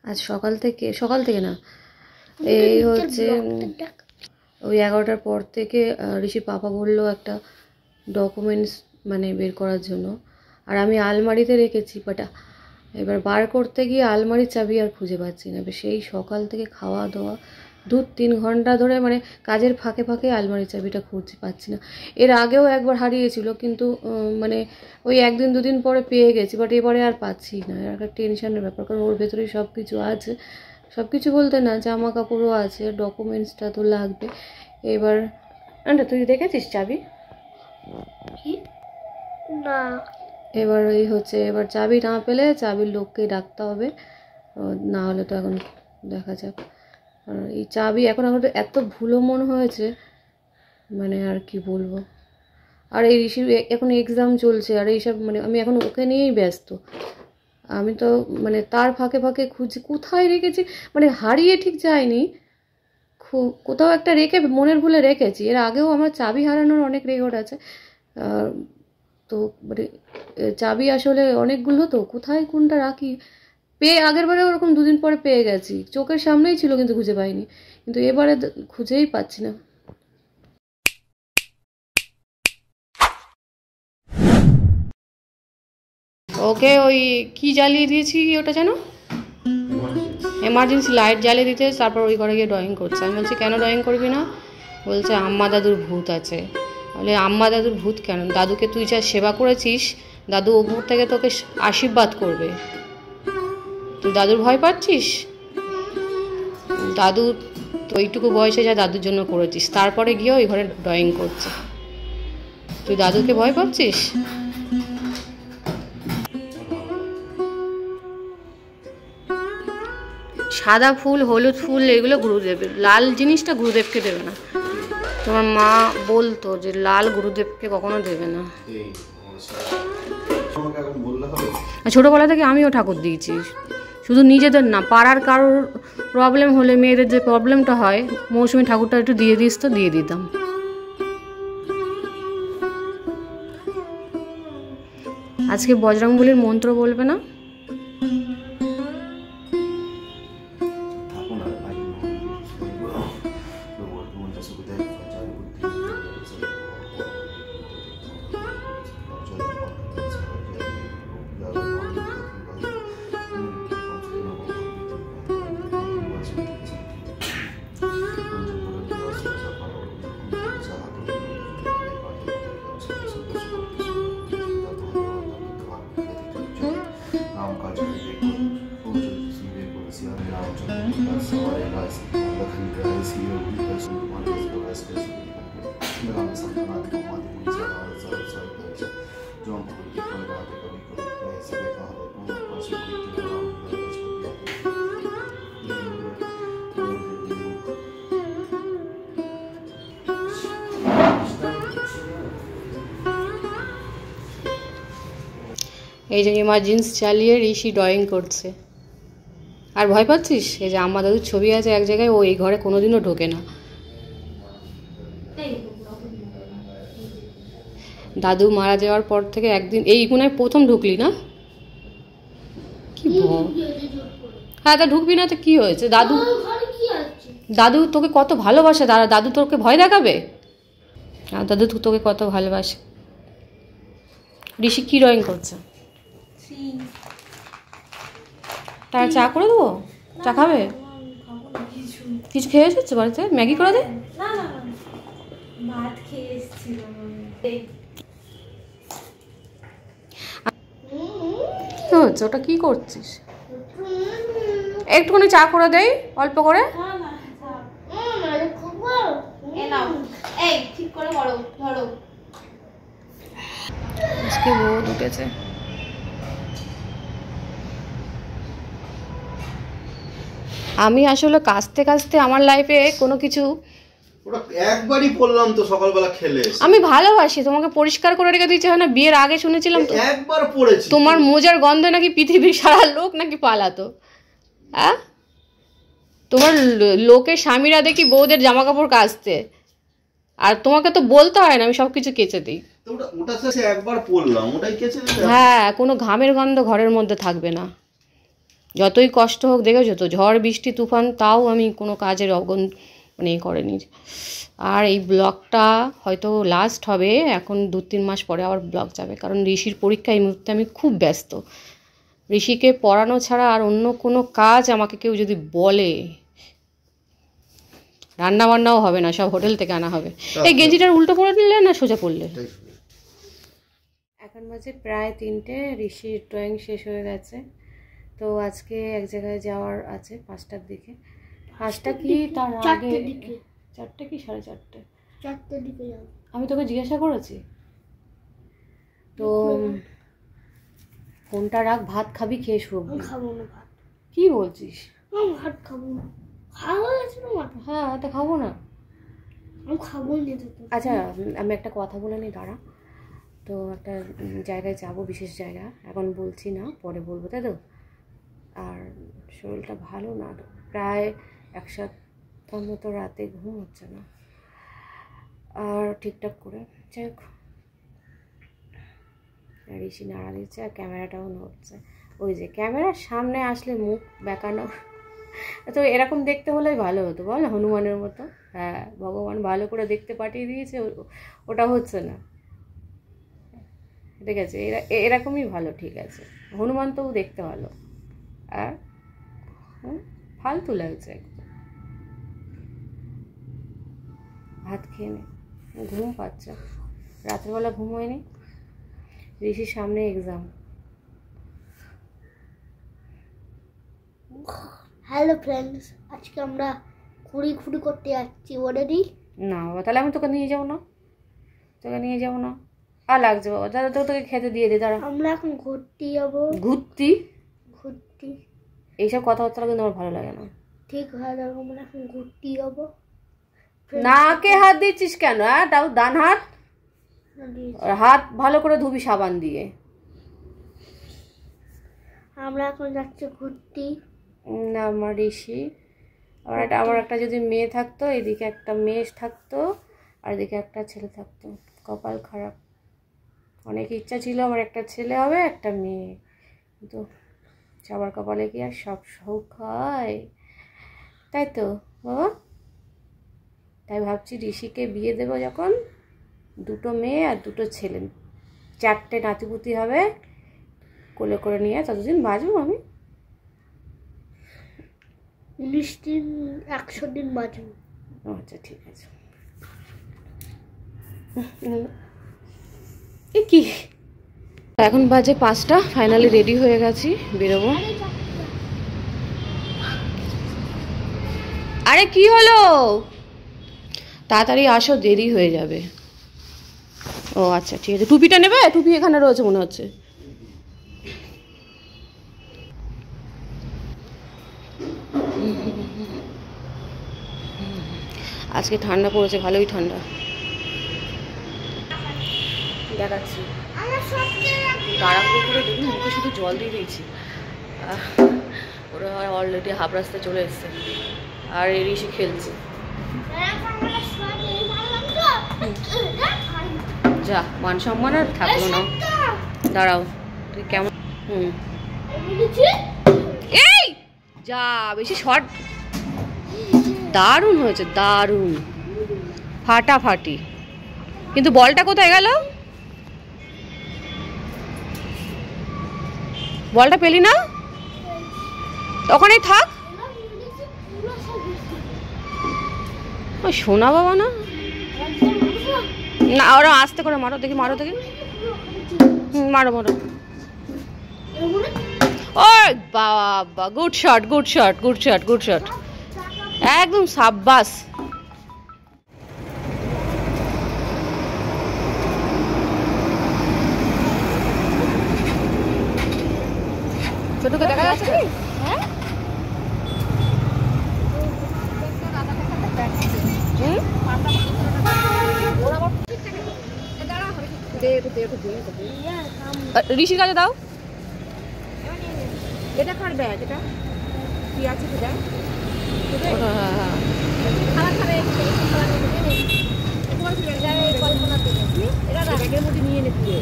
আজ সকাল থেকে না, এই হচ্ছে ওই 11টার পর থেকে ঋষির পাপা বললো একটা ডকুমেন্টস মানে বের করার জন্য। আর আমি আলমারিতে রেখেছি, বাট এবার বার করতে গিয়ে আলমারির চাবি আর খুঁজে পাচ্ছি না। সেই সকাল থেকে খাওয়া দাওয়া 2-3 ঘন্টা ধরে মানে কাজের ফাঁকে ফাঁকে আলমারির চাবিটা খুঁজে পাচ্ছি না। এর আগেও একবার হারিয়েছিল, কিন্তু মানে ওই 1-2 দিন পরে পেয়ে গেছি, বাট এবারে আর পাচ্ছি না। একটা টেনশনের ব্যাপার, কারণ ওর ভেতরে সব কিছু আছে, সব কিছু বলতে না, জামা কাপড়ও আছে, ডকুমেন্টসটা তো লাগবে। এবার তুই দেখেছিস চাবি? না। এবার এই হচ্ছে, এবার চাবি না পেলে চাবির লোককে ডাকতে হবে, না হলে তো এখন দেখা যাক। এই চাবি এখন আমার এত ভুলো মনে হয়েছে, মানে আর কি বলবো। আর এই ঋষির এখন এক্সাম চলছে, আর এইসব মানে আমি এখন ওকে নিয়েই ব্যস্ত। আমি তো মানে তার ফাঁকে ফাঁকে খুঁজি কোথায় রেখেছি, মানে হারিয়ে ঠিক যায়নি, কোথাও একটা রেখে মনের ভুলে রেখেছি। এর আগেও আমার চাবি হারানোর অনেক রেকর্ড আছে, তো মানে চাবি আসলে অনেকগুলো, তো কোথায় কোনটা রাখি আগের বারে ওরকম 2 দিন পরে পেয়ে গেছি, চোখের সামনেই ছিল কিন্তু খুঁজে পাইনি, কিন্তু এবারে খুঁজেই পাচ্ছি না। ওকে ওই কি জ্বালিয়ে দিয়েছি ওটা যেন এমার্জেন্সি লাইট জ্বালিয়ে দিতে, তারপর ওই ঘরে গিয়ে ড্রয়িং করছে। আমি বলছি কেন ড্রয়িং করবি না? বলছে আম্মা দাদুর ভূত আছে। বলে আম্মা দাদুর ভূত কেন? দাদুকে তুই যা সেবা করেছিস, দাদু ওপর থেকে তোকে আশীর্বাদ করবে, তুই দাদুর ভয় পাচ্ছিস? দাদু ওইটুকু বয়সে যা দাদুর জন্য করেছিস, তারপরে গিয়ে ওই ঘরে ড্রয়িং করছে, তুই দাদুকে ভয় পাচ্ছিস? সাদা ফুল, হলুদ ফুল এগুলো গুরুদেবের, লাল জিনিসটা গুরুদেবকে দেবে না। তোমার মা বলতো যে লাল গুরুদেবকে কখনো দেবে না। ছোটোবেলা থেকে আমিও ঠাকুর দিয়েছি, শুধু নিজেদের না, পাড়ার কারোর প্রবলেম হলে, মেয়েদের যে প্রবলেমটা হয়, মৌসুমী ঠাকুরটা একটু দিয়ে দিস তো দিয়ে দিতাম। আজকে বজরংবলীর মন্ত্র বলবে না? এই যে ইমার্জেন্সি চালিয়ে ঋষি ড্রয়িং করছে। আর ভয় পাচ্ছিস? এই যে আম্মা দাদুর ছবি আছে এক জায়গায়, ও এই ঘরে কোনোদিনও ঢোকে না। দাদু মারা যাওয়ার পর থেকে একদিন এই কোনায় প্রথম ঢুকলি না? কি হ্যাঁ, তা ঢুকবি না তো কি হয়েছে? দাদু তোকে কত ভালোবাসে, দাদু তোকে ভয় দেখাবে? দাদু তোকে কত ভালোবাসে। ঋষি কি ড্রয়িং করছে? তার চা করে দেবো? চা খাবে? কিছু খেয়ে এসেছো বাড়িতে? ম্যাগি করে দে। কি হচ্ছে? ওটা কি করছিস? একটুখানি চা করে দেই অল্প করে। আজকে রোদ উঠেছে। আমি আসলে কাস্তে কাস্তে আমার লাইফে কোনো কিছু একবারই পড়লাম তো সকালবেলা খেলে। আমি ভালোবাসি, তোমাকে পরিষ্কার করে রেখে দিয়েছি হয় না? বিয়ের আগে শুনেছিলাম তো একবার পড়েছি তোমার মোজার গন্ধে নাকি পৃথিবীর সারা লোক নাকি পালাতো। হ্যাঁ, তোমার লোকের স্বামীরা দেখি বউদের জামা কাপড় কাচতে, আর তোমাকে তো বলতে হয় না, আমি সব কিছু কেচে দিই। একবার পড়লাম, ওটাই কেচে দিই। হ্যাঁ, কোনো ঘামের গন্ধ ঘরের মধ্যে থাকবে না। যতই কষ্ট হোক, দেখেছো তো ঝড় বৃষ্টি তুফান, তাও আমি কোনো কাজের মানে করেনি। আর এই ব্লগটা হয়তো লাস্ট হবে, এখন 2-3 মাস পরে আবার ব্লগ যাবে, কারণ ঋষির পরীক্ষা। এই মুহূর্তে আমি খুব ব্যস্ত। ঋষিকে পড়ানো ছাড়া আর অন্য কোনো কাজ আমাকে কেউ যদি বলে, রান্না বান্নাও হবে না, সব হোটেল থেকে আনা হবে। এই গেঞ্জিটার উল্টো পরে নিলে না সোজা পড়লে? এখন বাজে প্রায় 3টে, ঋষির ড্রয়িং শেষ হয়ে গেছে। তো আজকে এক জায়গায় যাওয়ার আছে 5টার দিকে। 5টা কি তার আগে? 4টে কি 4:30? 4টের দিকে যাবো। আমি তোকে জিজ্ঞাসা করেছি তো। ফোনটা রাখ, ভাত খাবি, খেয়ে শুবি। খাবো না ভাত। কি বলছিস? ভাত খাবো না, খাওয়া গেছে না মাথা। হ্যাঁ, তা খাবো না। আমি খাবো না তো। আচ্ছা, আমি একটা কথা বলে নিই, দাঁড়া। তো একটা জায়গায় যাবো, বিশেষ জায়গা, এখন বলছি না, পরে বলবো, তাই তো? আর শরীরটা ভালো না, প্রায় 1 সপ্তাহ মতো রাতে ঘুম হচ্ছে না, আর ঠিকঠাক করে। যাই হোক, ঋষি নাড়া দিচ্ছে আর ক্যামেরাটাও নড়ছে। ওই যে ক্যামেরার সামনে আসলে মুখ বেঁকানো, তো এরকম দেখতে হলেই ভালো হতো, বল, হনুমানের মতো। হ্যাঁ, ভগবান ভালো করে দেখতে পাঠিয়ে দিয়েছে, ওটা হচ্ছে না। ঠিক আছে, এরকমই ভালো, ঠিক আছে। হনুমান তো দেখতে ভালো, আর ফালতু লাগছে একদম। ভাত খেয়ে নে, ঘুম পাচ্ছে, রাত্রেবেলা ঘুম হয়নি। ঋষির সামনে এক্সাম। হ্যালো ফ্রেন্ডস, আজকে আমরা ঘুড়ি করতে যাচ্ছি। ওরেডি? না বাবা, তাহলে আমি তোকে নিয়ে যাবো না, আর লাগছে বাবা, দাদা তোকে খেতে দিয়ে দে, দাঁড়া। আমরা এখন ঘুরতে যাবো। ঘুরতি? এইসব কথাবার্তা কিন্তু আমার ভালো লাগে না। ঠিক হয়ে যাবে, আমরা এখন ঘুরতে যাবো। নাকে হাত দিচ্ছিস কেন? হ্যাঁ, তাও ডান হাত, হাত ভালো করে ধুবি সাবান দিয়ে। আমরা এখন যাচ্ছি ঘুরতে। না, আমার ঋষি, আমার একটা যদি মেয়ে থাকতো, এদিকে একটা মেয়ে থাকতো, আর এদিকে একটা ছেলে থাকতো। কপাল খারাপ, অনেক ইচ্ছা ছিল আমার একটা ছেলে হবে, একটা মেয়ে, কিন্তু সবার কপালে কি আর সব শৌক হয়? তাই তো বাবা। তাই ভাবছি ঋষিকে বিয়ে দেবো যখন, 2টো মেয়ে আর 2টো ছেলে, 4টে নাতিপুতি হবে, কোলে করে নিয়ে ততদিন বাঁচবো আমি। 19 দিন 100 দিন বাঁচবো। আচ্ছা, ঠিক আছে। এ কি, এখন বাজে 5টা, ফাইনালি রেডি হয়ে গেছি, বেরোবো। আরে কি হলো? তাড়াতাড়ি আসো, দেরি হয়ে যাবে। ও আচ্ছা, ঠিক আছে। টুপিটা নেবে? টুপি এখানে রয়েছে মনে হচ্ছে। আজকে ঠান্ডা পড়েছে, ভালোই ঠান্ডা। দেখাচ্ছি, তাড়াহুড়ো করে দেখুন, মুখে শুধু জল দিয়ে দিয়েছি। ওরা অলরেডি হাফ রাস্তায় চলে এসছে, আর এর ঋষি খেলছে। যা, মান সম্মান আর থাকলো না। দাঁড়াও, তুই কেমন? এই যা, বেশি শর্ট। দারুণ হয়েছে, দারুণ, ফাটাফাটি। কিন্তু বলটা কোথায় গেল? বলটা পেলি না? ওখানেই থাক। ওই সোনা বাবা না, না ওরা আস্তে করে মারো দেখি, মারো দেখি। মারো। ওই বাবা, গুড শট, একদম সাব্বাস। ছোটকে দেখা যাচ্ছে? হ্যাঁ, ঋষির কাছে দাও। এটা কার ব্যাগ? এটা কি আছে? ব্যাগের মধ্যে নিয়ে নে পুরো।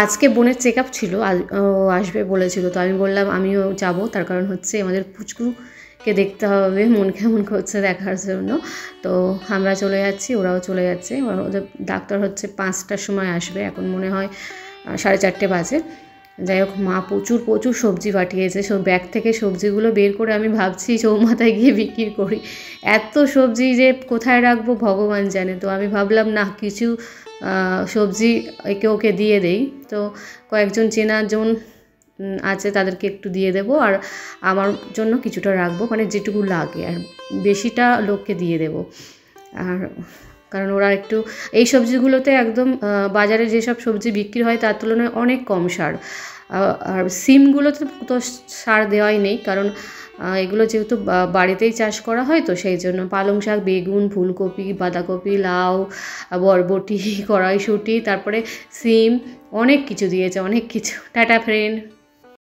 আজকে বোনের চেক আপ ছিল, ও আসবে বলেছিল, তো আমি বললাম আমিও যাব। তার কারণ হচ্ছে আমাদের পুচকুকে দেখতে হবে, মন কেমন করছে দেখার জন্য। তো আমরা চলে যাচ্ছি, ওরাও চলে যাচ্ছে। ওদের ডাক্তার হচ্ছে 5টার সময় আসবে, এখন মনে হয় 4:30 বাজে। যাই হোক, মা প্রচুর প্রচুর সবজি পাঠিয়েছে। সব ব্যাগ থেকে সবজিগুলো বের করে আমি ভাবছি চৌমাথায় গিয়ে বিক্রি করি। এত সবজি যে কোথায় রাখবো ভগবান জানে। তো আমি ভাবলাম না, কিছু সবজি ওকে দিয়ে দেই। তো কয়েকজন চেনাজন আছে, তাদেরকে একটু দিয়ে দেবো, আর আমার জন্য কিছুটা রাখবো, মানে যেটুকু লাগে, আর বেশিটা লোককে দিয়ে দেবো। আর কারণ ওরা একটু এই সবজিগুলোতে একদম বাজারে যেসব সবজি বিক্রি হয় তার তুলনায় অনেক কম সার। আর সিমগুলোতে তো সার দেওয়াই নেই, কারণ এগুলো যেহেতু বাড়িতেই চাষ করা হয়, তো সেই জন্য পালং শাক, বেগুন, ফুলকপি, বাঁধাকপি, লাউ, বরবটি, কড়াইশুঁটি, তারপরে সিম, অনেক কিছু দিয়েছে, অনেক কিছু। Tata friend.